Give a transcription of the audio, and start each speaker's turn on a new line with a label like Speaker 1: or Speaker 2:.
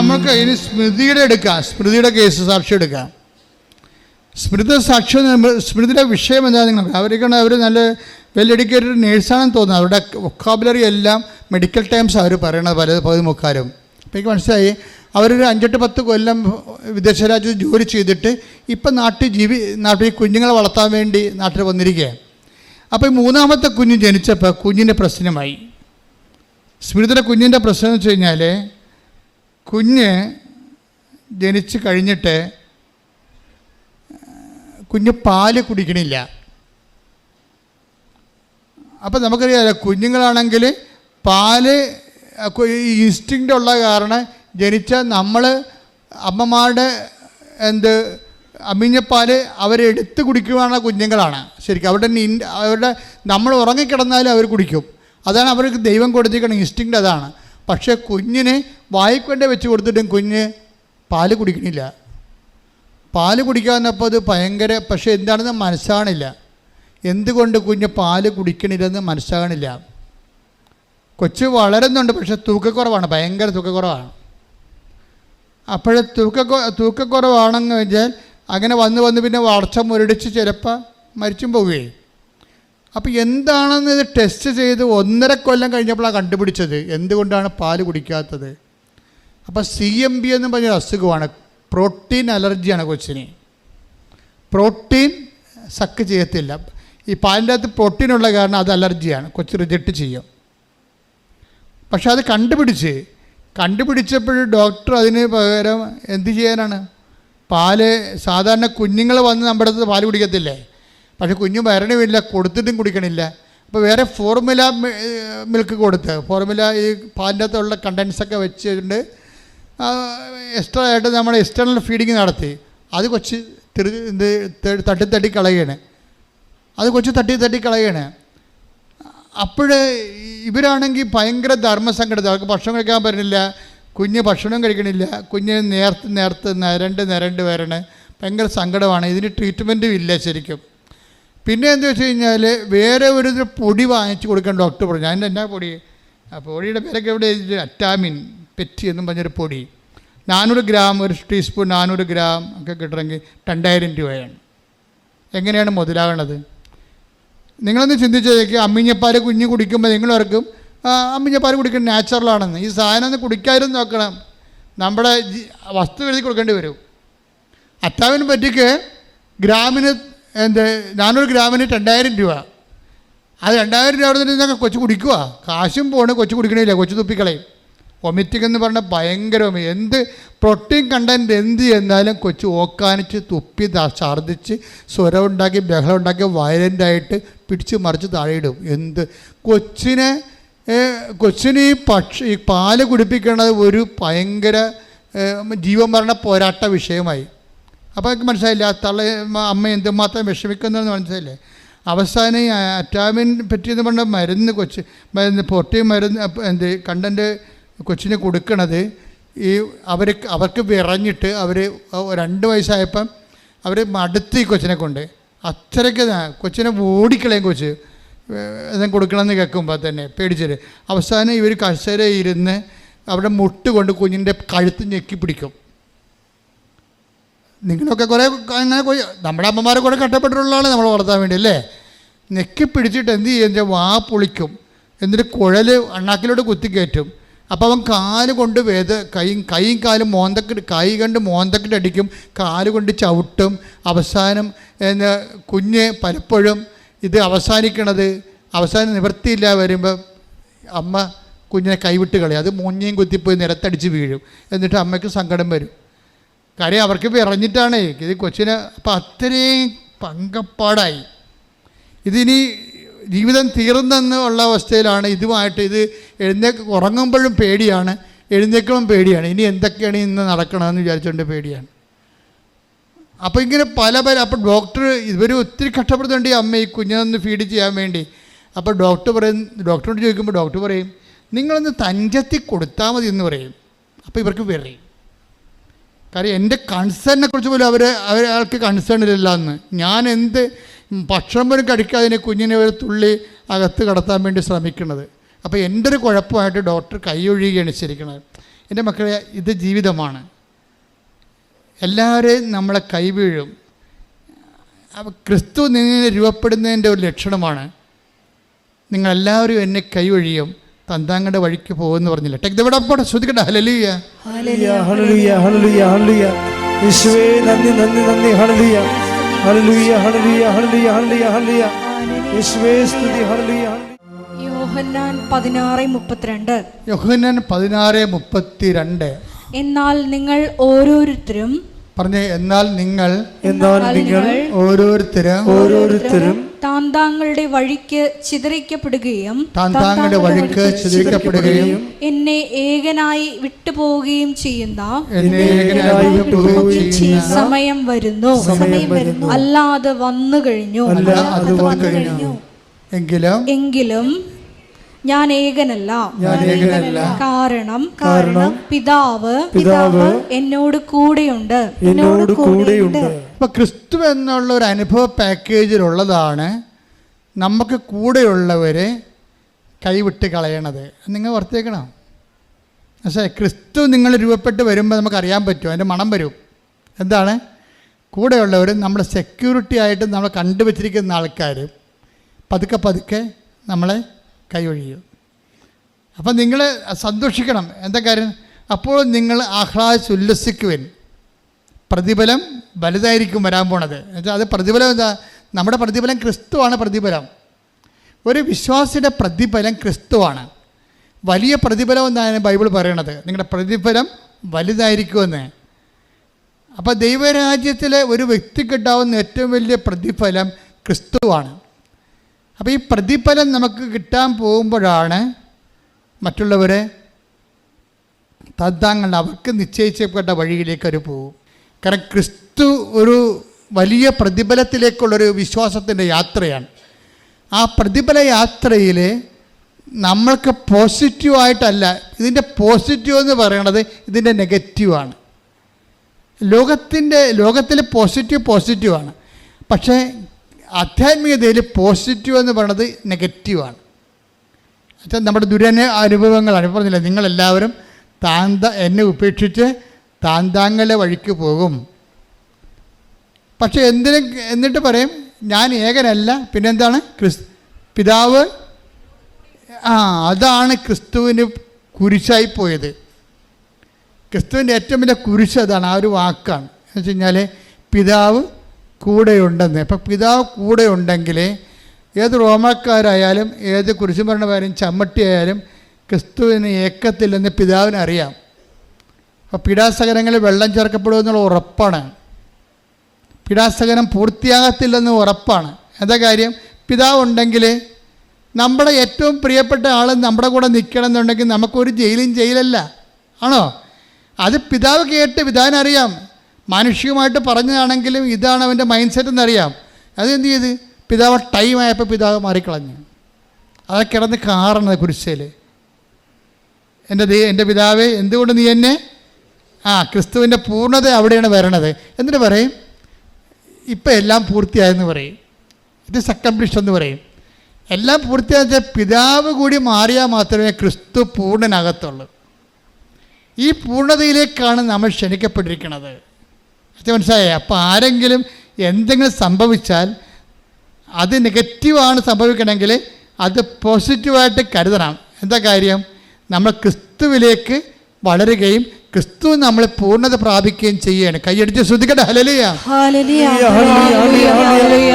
Speaker 1: നമുക്ക് ഇനി സ്മൃതിയുടെ കേസ് സാക്ഷ്യം എടുക്കാം. സ്മൃതിയുടെ വിഷയം എന്താ? നിങ്ങൾക്ക് അവർ നല്ല വെൽ എഡ്യൂക്കേറ്റഡ് നേഴ്സാണെന്ന് തോന്നുന്നു. അവരുടെ വൊക്കാബുലറി എല്ലാം മെഡിക്കൽ ടേംസ് അവർ പറയണത് പല മുക്കാരും. അപ്പോൾ എനിക്ക് മനസ്സിലായി അവരൊരു 5-10 കൊല്ലം വിദേശ രാജ്യത്ത് ജോലി ചെയ്തിട്ട് ഇപ്പം നാട്ടിൽ കുഞ്ഞുങ്ങളെ വളർത്താൻ വേണ്ടി നാട്ടിൽ വന്നിരിക്കുകയാണ്. അപ്പോൾ ഈ 3ാമത്തെ കുഞ്ഞ് ജനിച്ചപ്പോൾ കുഞ്ഞിൻ്റെ പ്രശ്നമായി. സ്മൃതിയുടെ കുഞ്ഞിൻ്റെ പ്രശ്നം എന്ന് വെച്ച് കഴിഞ്ഞാൽ കുഞ്ഞ് ജനിച്ച് കഴിഞ്ഞിട്ട് കുഞ്ഞ് പാല് കുടിക്കണില്ല. അപ്പോൾ നമുക്കറിയാമല്ലോ കുഞ്ഞുങ്ങളാണെങ്കിൽ പാല് ഇൻസ്റ്റിങ്ക്റ്റ് ഉള്ള കാരണം ജനിച്ച നമ്മൾ അമ്മമാരുടെ അമ്മിഞ്ഞപ്പാല് അവരെടുത്ത് കുടിക്കുവാനുള്ള കുഞ്ഞുങ്ങളാണ്. ശരിക്കും അവരുടെ നമ്മൾ ഉറങ്ങിക്കിടന്നാലും അവർ കുടിക്കും. അതാണ് അവർക്ക് ദൈവം കൊടുത്തിരിക്കുന്ന ഇൻസ്റ്റിങ്ക്റ്റ്, അതാണ്. പക്ഷേ കുഞ്ഞിന് വായിക്കൊണ്ട് വെച്ച് കൊടുത്തിട്ടും കുഞ്ഞ് പാല് കുടിക്കണില്ല. പാല് കുടിക്കാമെന്നപ്പോൾ അത് ഭയങ്കര, പക്ഷേ എന്താണെന്ന് മനസ്സാകണില്ല. എന്തുകൊണ്ട് കുഞ്ഞ് പാല് കുടിക്കണില്ലെന്ന് മനസ്സാകണില്ല. കൊച്ച് വളരുന്നുണ്ട്, പക്ഷേ തൂക്കക്കുറവാണ്, ഭയങ്കര തൂക്കക്കുറവാണ്. അപ്പോഴേ തൂക്കക്കുറവാണെന്ന് വെച്ചാൽ അങ്ങനെ വന്ന് പിന്നെ വളർച്ച മുരടിച്ച് ചിലപ്പോൾ മരിച്ചും പോവുകയും. അപ്പോൾ എന്താണെന്ന് ഇത് ടെസ്റ്റ് ചെയ്ത് 1.5 കൊല്ലം കഴിഞ്ഞപ്പോഴാണ് കണ്ടുപിടിച്ചത് എന്തുകൊണ്ടാണ് പാല് കുടിക്കാത്തത്. അപ്പോൾ CMB എന്ന് പറഞ്ഞൊരു അസുഖമാണ്, പ്രോട്ടീൻ അലർജിയാണ് കൊച്ചിന്. പ്രോട്ടീൻ സക്ക് ചെയ്യത്തില്ല. ഈ പാലിൻ്റെ അകത്ത് പ്രോട്ടീനുള്ള കാരണം അത് അലർജിയാണ്, കൊച്ച് റിജക്റ്റ് ചെയ്യും. പക്ഷെ അത് കണ്ടുപിടിച്ചപ്പോൾ ഡോക്ടർ അതിന് പകരം എന്ത് ചെയ്യാനാണ്? പാല് സാധാരണ കുഞ്ഞുങ്ങൾ വന്ന് നമ്മുടെ അടുത്ത് പാല് കുടിക്കത്തില്ലേ, പക്ഷെ കുഞ്ഞ് വരണമില്ല, കൊടുത്തിട്ടും കുടിക്കണില്ല. അപ്പോൾ വേറെ ഫോർമുല മിൽക്ക് കൊടുത്ത്, ഫോർമുല ഈ പാലിൻ്റെ അകത്തുള്ള കണ്ടൻസൊക്കെ വെച്ചിട്ടുണ്ട് എക്സ്ട്രാ ആയിട്ട് നമ്മൾ എക്സ്റ്റേണൽ ഫീഡിങ് നടത്തി. അത് കൊച്ച് തട്ടി കളയാണ്. അപ്പോൾ ഇവരാണെങ്കിൽ ഭയങ്കര ധർമ്മസങ്കടത്തിൽ, അവർക്ക് ഭക്ഷണം കഴിക്കാൻ പറ്റുന്നില്ല, കുഞ്ഞ് ഭക്ഷണം കഴിക്കണില്ല, കുഞ്ഞ് നേർത്ത് നിരണ്ട് വരണേ, ഭയങ്കര സങ്കടമാണ്. ഇതിന് ട്രീറ്റ്മെൻറ്റും ഇല്ല ശരിക്കും. പിന്നെ എന്താ വെച്ച് കഴിഞ്ഞാൽ വേറെ ഒരു പൊടി വാങ്ങിച്ച് കൊടുക്കാൻ ഡോക്ടർ പറഞ്ഞു. അതിൻ്റെ എന്നാ പൊടി? ആ പൊടിയുടെ പേരൊക്കെ എവിടെ അറ്റാമിൻ പെറ്റി എന്നും പറഞ്ഞൊരു പൊടി, 400 ഗ്രാം, ഒരു ടീസ്പൂൺ 400 ഗ്രാം ഒക്കെ കിട്ടണമെങ്കിൽ 2000 രൂപയാണ്. എങ്ങനെയാണ് മുതലാകണത്? നിങ്ങളൊന്ന് ചിന്തിച്ചേക്ക്. അമ്മിഞ്ഞപ്പാൽ കുഞ്ഞ് കുടിക്കുമ്പോൾ നിങ്ങളവർക്കും അമ്മിഞ്ഞപ്പാൽ കുടിക്കുന്നത് നാച്ചുറലാണെന്ന്. ഈ സാധനം ഒന്ന് കുടിക്കാതിരുന്ന് നോക്കണം, നമ്മുടെ വസ്തു എഴുതി കൊടുക്കേണ്ടി വരും. അറ്റാമിന് പറ്റിക്ക് ഗ്രാമിന് 400 ഗ്രാമിന് 2000 രൂപ. അത് 2000 രൂപ അവിടെ നിന്നൊക്കെ കൊച്ചു കുടിക്കുക, കാശും പോണ്, കൊച്ചു കുടിക്കണില്ല, കൊച്ചു തുപ്പിക്കളയും. വൊമിറ്റിംഗ് എന്ന് പറഞ്ഞാൽ ഭയങ്കര എന്ത് പ്രോട്ടീൻ കണ്ടൻറ്റ് എന്ത് എന്നാലും കൊച്ചു ഓക്കാനിച്ച് തുപ്പി ഛർദ്ദിച്ച് സ്വരം ഉണ്ടാക്കി ബഹളം ഉണ്ടാക്കി വയലൻ്റായിട്ട് പിടിച്ച് മറിച്ച് താഴെയിടും. കൊച്ചിന് ഈ പാല് കുടിപ്പിക്കുന്നത് ഒരു ഭയങ്കര ജീവൻ മരണ പോരാട്ട വിഷയമായി. അപ്പോൾ എനിക്ക് മനസ്സിലായില്ല അമ്മ എന്തുമാത്രം വിഷമിക്കുന്നതെന്ന് മനസ്സിലായില്ലേ. അവസാനം ഈ അറ്റാമിൻ പറ്റിയെന്ന് പറഞ്ഞ മരുന്ന് പ്രോട്ടീൻ മരുന്ന് കണ്ടൻറ്റ് കൊച്ചിന് കൊടുക്കണത് ഈ അവർക്ക് വിറഞ്ഞിട്ട് 2 വയസ്സായപ്പം അവർ മടുത്ത് ഈ കൊച്ചിനെ കൊണ്ട് അത്രയ്ക്ക് കൊച്ചിനെ ഓടിക്കളയും. കൊച്ച് എന്തെങ്കിലും കൊടുക്കണമെന്ന് കേൾക്കുമ്പോൾ തന്നെ പേടിച്ചിട്ട് അവസാനം ഇവർ കസേര ഇരുന്ന് അവിടെ മുട്ട് കൊണ്ട് കുഞ്ഞിൻ്റെ കഴുത്ത് ഞെക്കി പിടിക്കും. നിങ്ങളൊക്കെ കുറേ അങ്ങനെ നമ്മുടെ അമ്മമാരെ കുറേ കഷ്ടപ്പെട്ടിട്ടുള്ളതാണ് നമ്മൾ വളർത്താൻ വേണ്ടി അല്ലേ. ഞെക്കി പിടിച്ചിട്ട് എന്ത് ചെയ്യുക, വാ പൊളിക്കും, എന്നിട്ട് കുഴൽ അണ്ണാക്കിലോട്ട് കുത്തിക്കയറ്റും. അപ്പോൾ അവൻ കാല് കൊണ്ട് കൈയും കാലും കൈ കണ്ട് മോന്തക്കിട്ട് അടിക്കും, കാല് കൊണ്ട് ചവിട്ടും. അവസാനം കുഞ്ഞ് പലപ്പോഴും ഇത് അവസാനം നിവൃത്തിയില്ല വരുമ്പോൾ അമ്മ കുഞ്ഞിനെ കൈവിട്ട് കളയും. അത് മൂഞ്ഞയും കുത്തിപ്പോയി നിരത്തടിച്ച് വീഴും. എന്നിട്ട് അമ്മയ്ക്ക് സങ്കടം വരും, കാര്യം അവർക്ക് വിറഞ്ഞിട്ടാണ് ഇത് കൊച്ചിനെ. അപ്പം അത്രയും പങ്കപ്പാടായി. ഇതിനി ജീവിതം തീർന്നെന്നുള്ള അവസ്ഥയിലാണ്. ഇതുമായിട്ട് ഉറങ്ങുമ്പോഴും പേടിയാണ്, എഴുന്നേക്കുമ്പോഴും പേടിയാണ്. ഇനി എന്തൊക്കെയാണ് ഇന്ന് നടക്കണമെന്ന് വിചാരിച്ചുകൊണ്ട് പേടിയാണ്. അപ്പോൾ ഇങ്ങനെ അപ്പോൾ ഇവർ ഒത്തിരി കഷ്ടപ്പെടുന്നുണ്ട് ഈ അമ്മ ഈ കുഞ്ഞിനൊന്ന് ഫീഡ് ചെയ്യാൻ വേണ്ടി. അപ്പോൾ ഡോക്ടറോട് ചോദിക്കുമ്പോൾ ഡോക്ടർ പറയും നിങ്ങളൊന്ന് തഞ്ചത്തി കൊടുത്താൽ മതി എന്ന് പറയും. അപ്പോൾ ഇവർക്ക് പറയും, കാര്യം എൻ്റെ കൺസേണിനെ കുറിച്ച് പോലും അയാൾക്ക് കൺസേൺ ഇല്ല എന്ന്. ഞാൻ ഭക്ഷണം പോലും കഴിക്കാതെ കുഞ്ഞിനെ ഒരു തുള്ളി അകത്ത് കടത്താൻ വേണ്ടി ശ്രമിക്കുന്നത്. അപ്പോൾ എൻ്റെ ഒരു കുഴപ്പമായിട്ട് ഡോക്ടർ കൈയൊഴിയുകയാണ് ശരിക്കണത്. എൻ്റെ മക്കളെ, ഇത് ജീവിതമാണ്. എല്ലാവരെയും നമ്മളെ കൈവീഴും. അപ്പോൾ ക്രിസ്തു നിങ്ങളെ രൂപപ്പെടുന്നതിൻ്റെ ഒരു ലക്ഷണമാണ് നിങ്ങളെല്ലാവരും എന്നെ കൈവഴിയും തന്താങ്ങളുടെ വഴിക്ക് പോകുമെന്ന് പറഞ്ഞില്ല. ടെക് ദവിടെ ശ്രദ്ധിക്കട്ടെ. Hallelujah
Speaker 2: hallelujah hallelujah hallelujah hallelujah. യേശുവേ നന്ദി നന്ദി നന്ദി. Hallelujah hallelujah hallelujah hallelujah hallelujah hallelujah. യേശുവേ സ്തുതി. ഹല്ലേലൂയ.
Speaker 3: യോഹന്നാൻ 16:32.
Speaker 1: യോഹന്നാൻ 16:32.
Speaker 3: എന്നാൽ നിങ്ങൾ ഓരോരുത്തരും
Speaker 1: പറഞ്ഞേ, എന്നാൽ നിങ്ങൾ
Speaker 2: ഓരോരുത്തരും
Speaker 3: താന്താങ്ങളുടെ വഴിക്ക് ചിതറിക്കപ്പെടുകയും എന്നെ ഏകനായി വിട്ടുപോവുകയും ചെയ്യുന്ന സമയം വരുന്നു, അല്ലാതെ വന്നു കഴിഞ്ഞു. എങ്കിലും ഞാൻ ഏകനല്ല. കാരണം പിതാവ് എന്നോട് കൂടെയുണ്ട്.
Speaker 1: ഇപ്പൊ ക്രിസ്തു എന്നുള്ള ഒരു അനുഭവ പാക്കേജിലുള്ളതാണ് നമുക്ക് കൂടെയുള്ളവരെ കൈവിട്ട് കളയണത്. നിങ്ങൾ ഓർത്തേക്കണം. പക്ഷേ ക്രിസ്തു നിങ്ങൾ രൂപപ്പെട്ട് വരുമ്പോൾ നമുക്കറിയാൻ പറ്റും, അതിൻ്റെ മണം വരും. എന്താണ്? കൂടെയുള്ളവർ നമ്മുടെ സെക്യൂരിറ്റി ആയിട്ട് നമ്മൾ കണ്ടുവച്ചിരിക്കുന്ന ആൾക്കാർ പതുക്കെ പതുക്കെ നമ്മളെ കൈവഴിയും. അപ്പം നിങ്ങൾ സന്തോഷിക്കണം. എന്താ കാര്യം? അപ്പോൾ നിങ്ങൾ ആഹ്ലാദിച്ചുല്ലസിക്കുവിൻ. പ്രതിഫലം വലുതായിരിക്കും വരാൻ പോണത്. എന്നുവെച്ചാൽ അത് പ്രതിഫലം എന്താ? നമ്മുടെ പ്രതിഫലം ക്രിസ്തുവാണ്. പ്രതിഫലം ഒരു വിശ്വാസിയുടെ പ്രതിഫലം ക്രിസ്തുവാണ്. വലിയ പ്രതിഫലം എന്നാണ് ബൈബിൾ പറയണത്. നിങ്ങളുടെ പ്രതിഫലം വലുതായിരിക്കുമെന്ന്. അപ്പോൾ ദൈവരാജ്യത്തിലെ ഒരു വ്യക്തിക്കുണ്ടാവുന്ന ഏറ്റവും വലിയ പ്രതിഫലം ക്രിസ്തുവാണ്. അപ്പോൾ ഈ പ്രതിഫലം നമുക്ക് കിട്ടാൻ പോകുമ്പോഴാണ് മറ്റുള്ളവരെ തദ്ദാങ്ങൾ അവർക്ക് നിശ്ചയിച്ചപ്പെട്ട വഴിയിലേക്ക് അവർ പോകും. കാരണം ക്രിസ്തു ഒരു വലിയ പ്രതിഫലത്തിലേക്കുള്ളൊരു വിശ്വാസത്തിൻ്റെ യാത്രയാണ്. ആ പ്രതിഫല യാത്രയിൽ നമ്മൾക്ക് പോസിറ്റീവായിട്ടല്ല, ഇതിൻ്റെ പോസിറ്റീവ് എന്ന് പറയണത് ഇതിൻ്റെ നെഗറ്റീവാണ്. ലോകത്തിൽ പോസിറ്റീവാണ്. പക്ഷേ ആധ്യാത്മികതയിൽ പോസിറ്റീവ് എന്ന് പറയുന്നത് നെഗറ്റീവാണ്. എന്നുവെച്ചാൽ നമ്മുടെ അനുഭവങ്ങളാണ്. പറഞ്ഞില്ല, നിങ്ങളെല്ലാവരും എന്നെ ഉപേക്ഷിച്ച് താന്താങ്ങളുടെ വഴിക്ക് പോകും. പക്ഷെ എന്നിട്ട് പറയും ഞാൻ ഏകനല്ല, പിന്നെന്താണ്? പിതാവ്. അതാണ് ക്രിസ്തുവിന് കുരിശായി പോയത്. ക്രിസ്തുവിൻ്റെ ഏറ്റവും വലിയ കുരിശ് അതാണ്, ആ ഒരു വാക്കാണ്. എന്ന് വെച്ച് കഴിഞ്ഞാൽ പിതാവ് കൂടെയുണ്ടെന്ന്. അപ്പം പിതാവ് കൂടെ ഉണ്ടെങ്കിൽ ഏത് റോമാക്കാരായാലും ഏത് കുരിശുമരണമായാലും ചമ്മട്ടിയായാലും ക്രിസ്തുവിന് ഏക്കത്തില്ലെന്ന് പിതാവിനറിയാം. അപ്പോൾ പീഡാസഹനങ്ങളിൽ വെള്ളം ചേർക്കപ്പെടുമെന്നുള്ള ഉറപ്പാണ്. പീഡാസഹനം പൂർത്തിയാകത്തില്ലെന്ന് ഉറപ്പാണ്. എന്താ കാര്യം? പിതാവ് ഉണ്ടെങ്കിൽ നമ്മുടെ ഏറ്റവും പ്രിയപ്പെട്ട ആൾ നമ്മുടെ കൂടെ നിൽക്കണം എന്നുണ്ടെങ്കിൽ നമുക്കൊരു ജയിലല്ല, ആണോ? അത് പിതാവ് കേട്ട് പിതാവിനറിയാം. മാനുഷികമായിട്ട് പറഞ്ഞതാണെങ്കിലും ഇതാണ് അവൻ്റെ മൈൻഡ് സെറ്റ് എന്നറിയാം. അതെന്ത് ചെയ്ത്? പിതാവ് ടൈമായപ്പോൾ പിതാവ് മാറിക്കളഞ്ഞു. അതൊക്കെ കിടന്ന് കാറണത് കുരിശിൽ. എൻ്റെ പിതാവേ എന്തുകൊണ്ട് നീ എന്നെ ക്രിസ്തുവിൻ്റെ പൂർണ്ണത അവിടെയാണ് വരണത്. എന്നിട്ട് പറയും ഇപ്പം എല്ലാം പൂർത്തിയായെന്ന് പറയും. ഇത് അക്കംപ്ലിഷ്ഡ് എന്ന് പറയും. എല്ലാം പൂർത്തിയായ പിതാവ് കൂടി മാറിയാൽ മാത്രമേ ക്രിസ്തു പൂർണ്ണനകത്തുള്ളൂ. ഈ പൂർണ്ണതയിലേക്കാണ് നമ്മൾ ക്ഷണിക്കപ്പെട്ടിരിക്കുന്നത്. മനസ്സിലായേ? അപ്പോൾ ആരെങ്കിലും എന്തെങ്കിലും സംഭവിച്ചാൽ അത് നെഗറ്റീവാണ് സംഭവിക്കണമെങ്കിൽ അത് പോസിറ്റീവായിട്ട് കരുതണം. എന്താ കാര്യം? നമ്മൾ ക്രിസ്തുവിലേക്ക് വളരുകയും ക്രിസ്തു നമ്മൾ പൂർണ്ണത പ്രാപിക്കുകയും ചെയ്യുകയാണ്. കൈയടിച്ച് ശ്രദ്ധിക്കട്ടെ. Hallelujah
Speaker 3: hallelujah
Speaker 2: hallelujah.